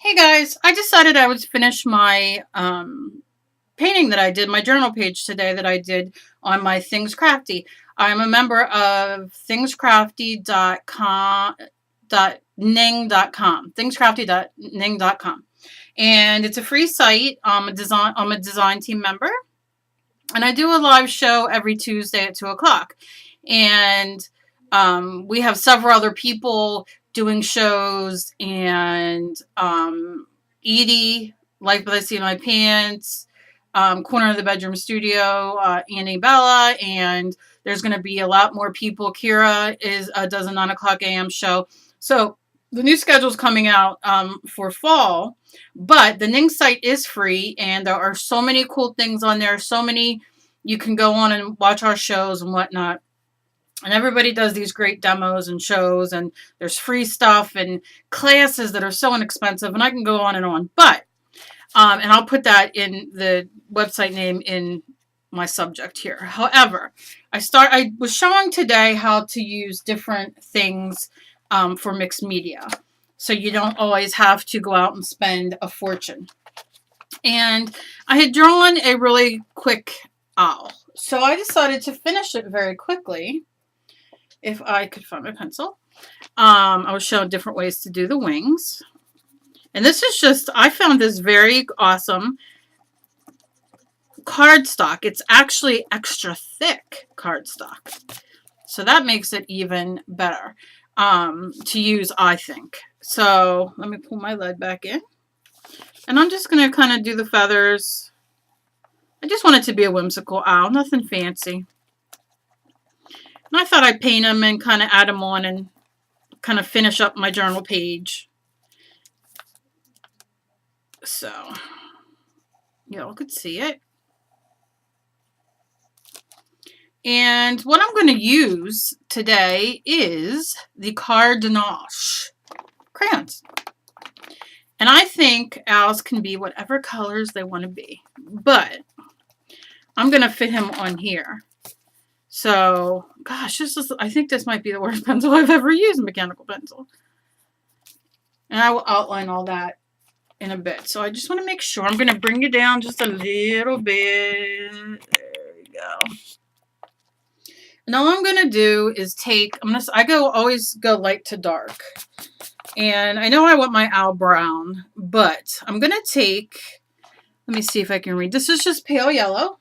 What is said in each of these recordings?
Hey guys, I decided I would finish my painting that I did, my journal page today that I did on my Things Crafty. I'm a member of thingscrafty.com, .ning.com, thingscrafty.ning.com. And it's a free site. I'm a design team member, and I do a live show every Tuesday at 2 o'clock. And we have several other people doing shows, and Edie, Like What I See in My Pants, Corner of the Bedroom Studio, Annie Bella, and there's going to be a lot more people. Kira does a 9 o'clock a.m. show. So the new schedule is coming out for fall, but the Ning site is free, and there are so many cool things on there. So many, you can go on and watch our shows and whatnot. And everybody does these great demos and shows, and there's free stuff and classes that are so inexpensive, and I can go on and on. But, and I'll put that in the website name in my subject here. However, I was showing today how to use different things for mixed media. So you don't always have to go out and spend a fortune. And I had drawn a really quick owl. So I decided to finish it very quickly. If I could find my pencil. I was showing different ways to do the wings. And this is just, I found this very awesome cardstock. It's actually extra thick cardstock. So that makes it even better to use, I think. So let me pull my lead back in. And I'm just going to kind of do the feathers. I just want it to be a whimsical owl, nothing fancy. And I thought I'd paint them and kind of add them on and kind of finish up my journal page. So, y'all could see it. And what I'm going to use today is the Cardinage crayons. And I think owls can be whatever colors they want to be. But I'm going to fit him on here. So, gosh, I think this might be the worst pencil I've ever used, mechanical pencil. And I will outline all that in a bit. So I just want to make sure. I'm going to bring you down just a little bit. There we go. And all I'm going to do is always go light to dark. And I know I want my owl brown, but I'm going to take, let me see if I can read. This is just pale yellow.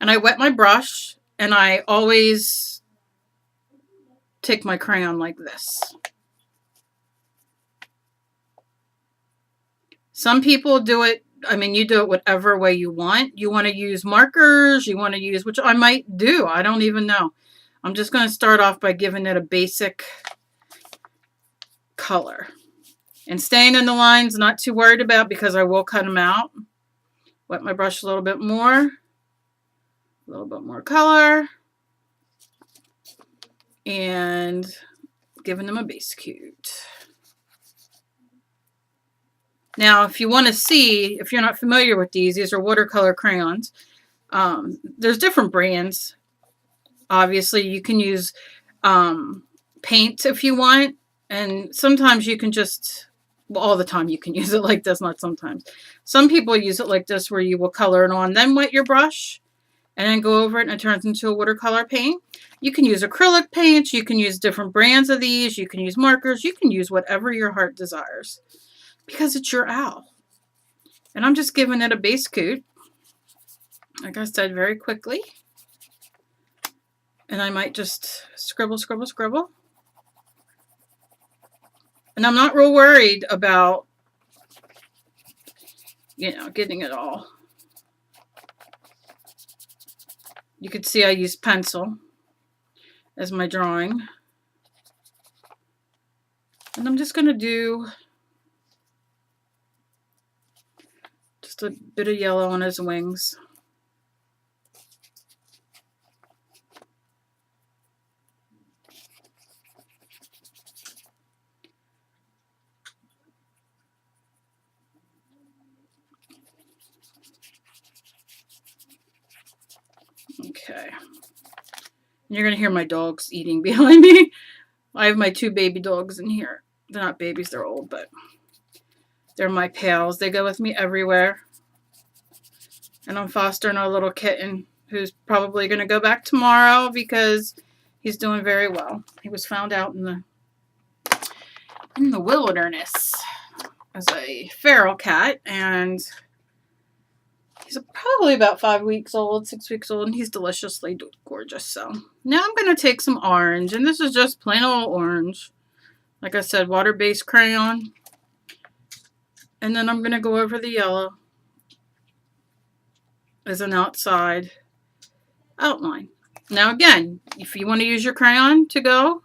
And I wet my brush. And I always take my crayon like this. Some people do it, you do it whatever way you want. You want to use markers, you want to use, which I might do. I don't even know. I'm just going to start off by giving it a basic color. And staying in the lines, not too worried about, because I will cut them out. Wet my brush a little bit more. A little bit more color. And giving them a base coat. Now, if you want to see, if you're not familiar with these are watercolor crayons. There's different brands. Obviously, you can use paint if you want. And sometimes you can just, well, all the time you can use it like this, not sometimes. Some people use it like this, where you will color it on, then wet your brush. And then go over it and it turns into a watercolor paint. You can use acrylic paints. You can use different brands of these. You can use markers. You can use whatever your heart desires. Because it's your owl. And I'm just giving it a base coat. Like I said, very quickly. And I might just scribble, scribble, scribble. And I'm not real worried about, getting it all. You can see I use pencil as my drawing. And I'm just going to do just a bit of yellow on his wings. Okay. You're going to hear my dogs eating behind me. I have my 2 baby dogs in here. They're not babies, they're old, but They're my pals. They go with me everywhere. And I'm fostering a little kitten who's probably going to go back tomorrow because he's doing very well. He was found out in the wilderness as a feral cat, and he's probably about 5 weeks old, 6 weeks old, and he's deliciously gorgeous. So now I'm going to take some orange, and this is just plain old orange. Like I said, water-based crayon. And then I'm going to go over the yellow as an outside outline. Now again, if you want to use your crayon to go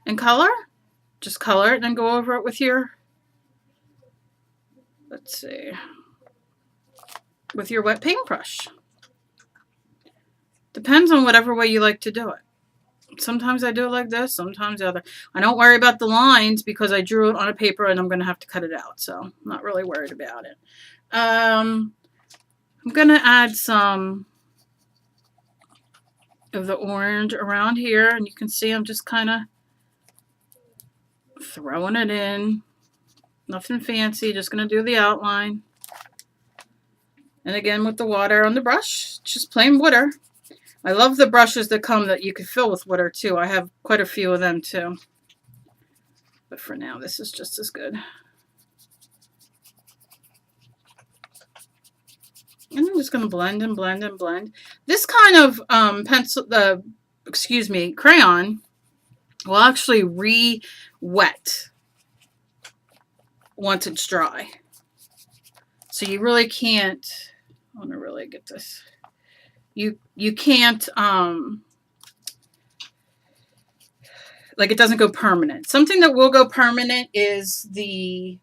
and color, just color it and then go over it with your, let's see, with your wet paintbrush. Depends on whatever way you like to do it. Sometimes I do it like this, sometimes the other. I don't worry about the lines because I drew it on a paper and I'm going to have to cut it out, so I'm not really worried about it. I'm going to add some of the orange around here, and you can see I'm just kind of throwing it in. Nothing fancy, just going to do the outline. And again with the water on the brush, just plain water. I love the brushes that come that you can fill with water too. I have quite a few of them too. But for now, this is just as good. And I'm just going to blend and blend and blend. This kind of crayon will actually re-wet once it's dry. So you really can't, I want to really get this. You can't, like it doesn't go permanent. Something that will go permanent is the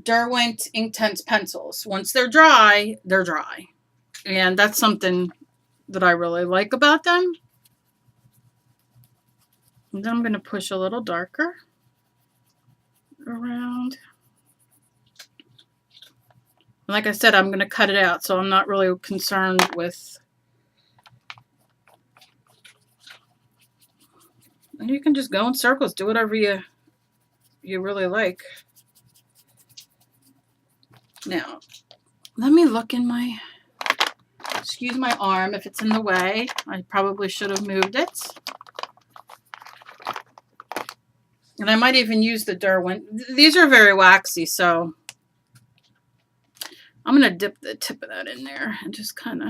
Derwent Inktense pencils. Once they're dry, they're dry. And that's something that I really like about them. And then I'm going to push a little darker around. And like I said, I'm going to cut it out, so I'm not really concerned with. And you can just go in circles, do whatever you really like. Now, let me look in my, excuse my arm if it's in the way. I probably should have moved it. And I might even use the Derwent. These are very waxy, so I'm going to dip the tip of that in there and just kind of,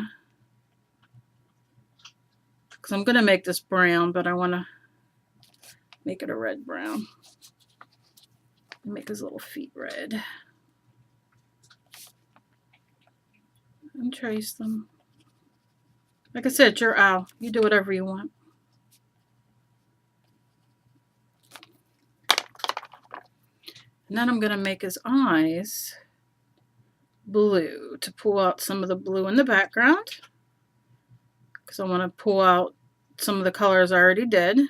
because I'm going to make this brown, but I want to make it a red brown. Make his little feet red. And trace them. Like I said, it's your owl. You do whatever you want. And then I'm going to make his eyes blue to pull out some of the blue in the background. Because I want to pull out some of the colors I already did.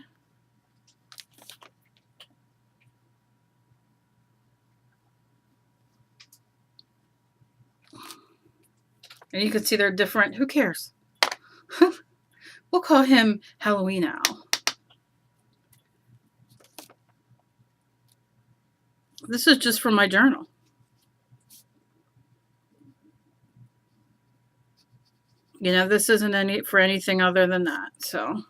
And you can see they're different. Who cares? We'll call him Halloween Owl. This is just from my journal. You know, this isn't for anything other than that. So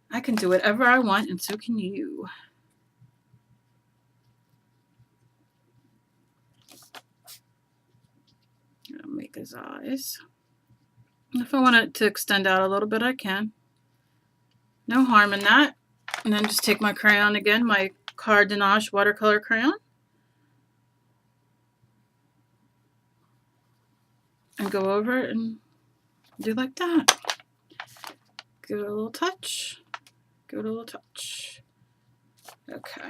I can do whatever I want, and so can you. I'll make his eyes. If I want it to extend out a little bit, I can. No harm in that. And then just take my crayon again, my Cardinage watercolor crayon. And go over it and do like that. Give it a little touch. Give it a little touch. Okay.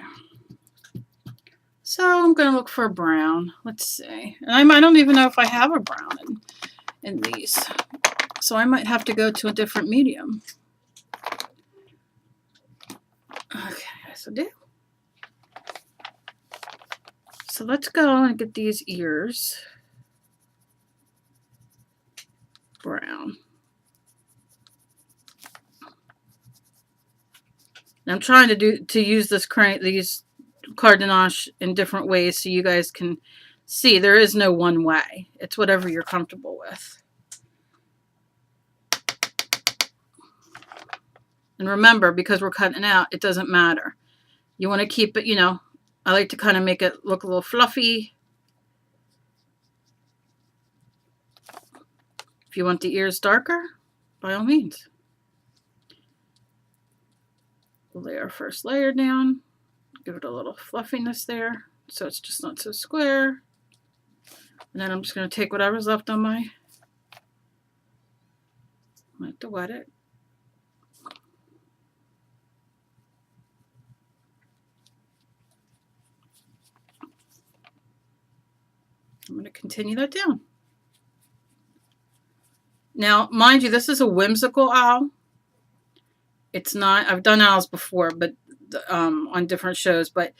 So I'm going to look for a brown. Let's see. And I don't even know if I have a brown in these. So I might have to go to a different medium. Okay, yes I do. So let's go and get these ears brown. Now I'm trying to use these Cardinage in different ways so you guys can see. There is no one way. It's whatever you're comfortable with. And remember, because we're cutting it out, it doesn't matter. You want to keep it, you know, I like to kind of make it look a little fluffy. If you want the ears darker, by all means. We'll lay our first layer down. Give it a little fluffiness there so it's just not so square. And then I'm just going to take whatever's left on my, I like to wet it. I'm going to continue that down. Now, mind you, this is a whimsical owl. It's not, I've done owls before, but on different shows, but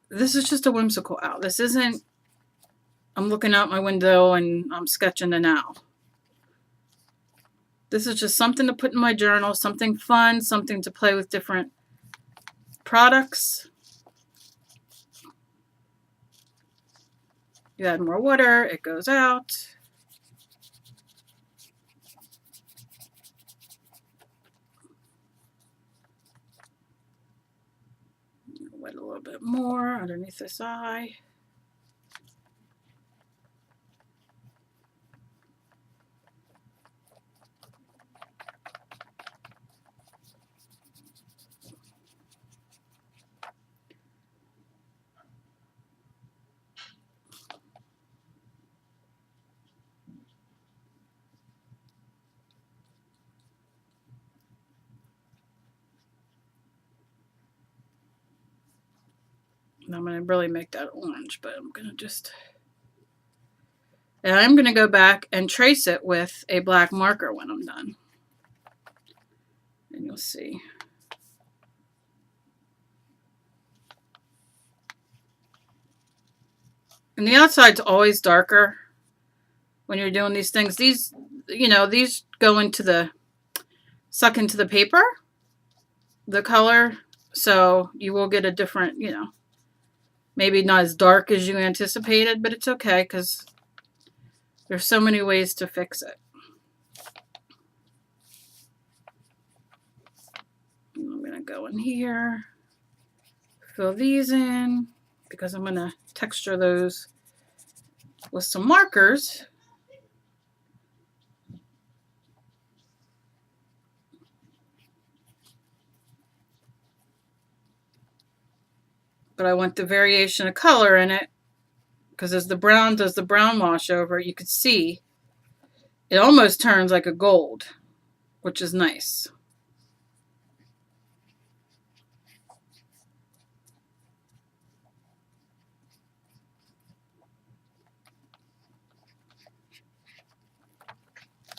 this is just a whimsical owl. This isn't, I'm looking out my window and I'm sketching an owl. This is just something to put in my journal, something fun, something to play with different products. You add more water, it goes out. Wet a little bit more underneath this eye. And I'm going to really make that orange, but I'm going to just... And I'm going to go back and trace it with a black marker when I'm done. And you'll see. And the outside's always darker when you're doing these things. These, you know, these go into the, suck into the paper, the color. So you will get a different, you know, maybe not as dark as you anticipated, but it's okay because there's so many ways to fix it. I'm going to go in here, fill these in, because I'm going to texture those with some markers. But I want the variation of color in it, because as the brown does the brown wash over, you could see it almost turns like a gold, which is nice.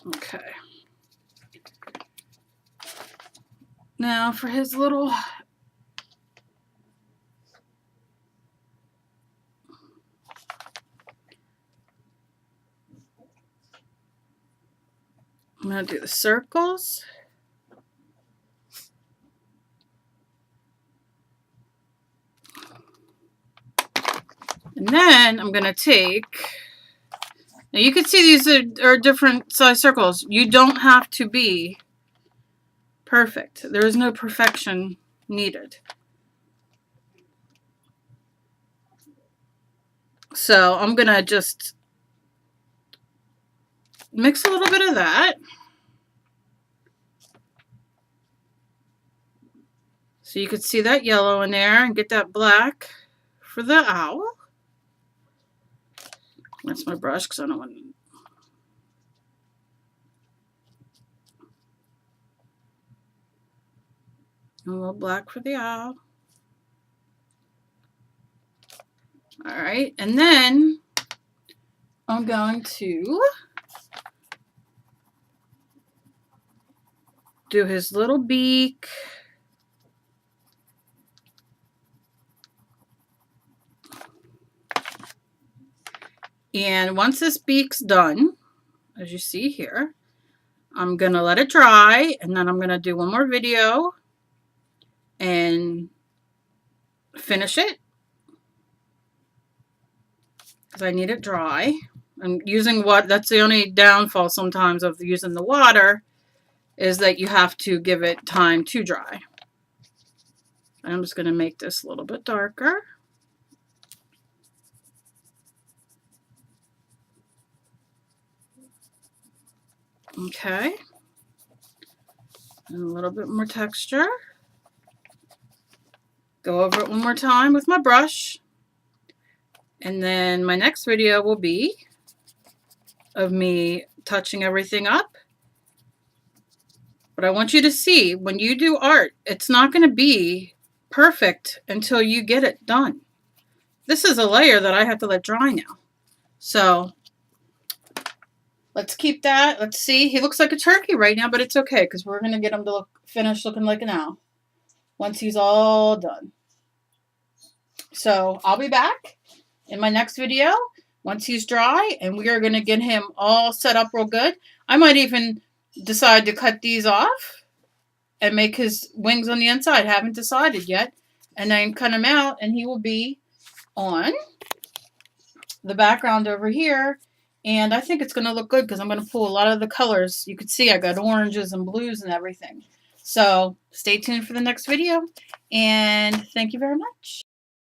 Okay. Now for his little... I'm going to do the circles. And then I'm going to take... Now you can see these are different size circles. You don't have to be perfect. There is no perfection needed. So I'm going to just mix a little bit of that. So you could see that yellow in there and get that black for the owl. That's my brush because I don't want to... A little black for the owl. All right, and then I'm going to do his little beak. And once this beak's done, as you see here, I'm going to let it dry, and then I'm going to do one more video and finish it because I need it dry. I'm using what, that's the only downfall sometimes of using the water, is that you have to give it time to dry. I'm just going to make this a little bit darker. Okay. And a little bit more texture. Go over it one more time with my brush. And then my next video will be of me touching everything up. But I want you to see, when you do art, it's not going to be perfect until you get it done. This is a layer that I have to let dry now. So let's keep that. Let's see. He looks like a turkey right now, but it's okay because we're going to get him to finish looking like an owl once he's all done. So I'll be back in my next video once he's dry, and we are going to get him all set up real good. I might even decide to cut these off and make his wings on the inside. Haven't decided yet. And then cut him out, and he will be on the background over here. And I think it's going to look good because I'm going to pull a lot of the colors. You can see I got oranges and blues and everything. So stay tuned for the next video. And thank you very much.